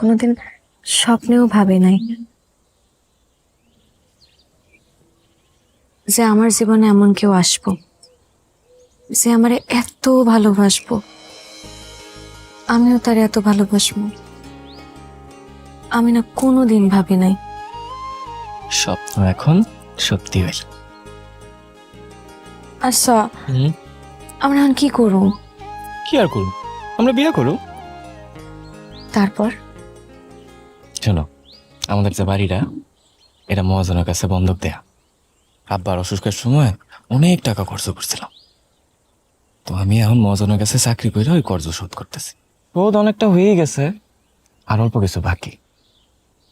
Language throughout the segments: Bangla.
কোনোদিন স্বপ্নেও ভাবে নাই যে আমার জীবনে এমন কেউ আসবো যে আমারে এত ভালোবাসবো, আমিও তার এত ভালোবাসবো। আমি না কোনোদিন ভাবি নাই। স্বপ্ন এখন সত্যি হইল। আচ্ছা, আমরা এখন কি করব? কি আর করব, আমরা বিয়ে করব। তারপর শোনো, আমাদের যে বাড়িটা, এটা মহাজনের কাছে বন্ধক দেয়া। আব্বার অসুখের সময় অনেক টাকা খরচ করছিলাম, তো আমি এখন মহাজনের কাছে চাকরি করে ওই কর্জ শোধ করতেছি। শোধ অনেকটা হয়ে গেছে, আর অল্প কিছু বাকি।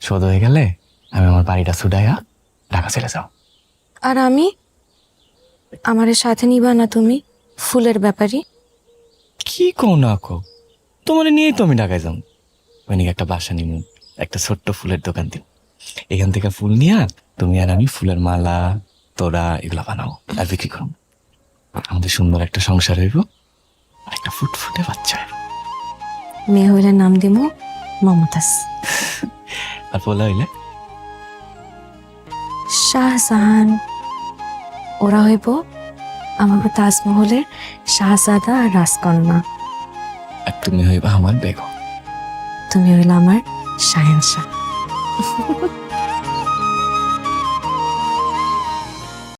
শোধ হয়ে গেলে আমি আমার বাড়িটা ছুটাইয়া ঢাকা চলে যাও। আর আমি, আমারে সাথে নিবা না তুমি ফুলের ব্যাপারী? কি কও না কো, তোমার নিয়েই তো আমি ঢাকায় যাবো। ওইদিকে একটা বাসা নিব, একটা ছোট্ট ফুলের দোকান দিব। এখান থেকে ফুল নিয়ে তুমি আর আমি ফুলের মালা, তোড়া এগুলা বানাবো আর বিক্রি করবো। আমাদের সুন্দর একটা সংসার হইব, আর একটা ফুটফুটে বাচ্চা হইব। মেয়ে হইলে নাম দিব মমতাজ, আর পোলা হইলে শাহজাহান। ওরা হইব আমাকে তাজমহলের শাহজাদা আর রাজকন্যা। আর তুমি হইবা আমার বেগম। তুমি হইলে আমার শাহেনশাহ।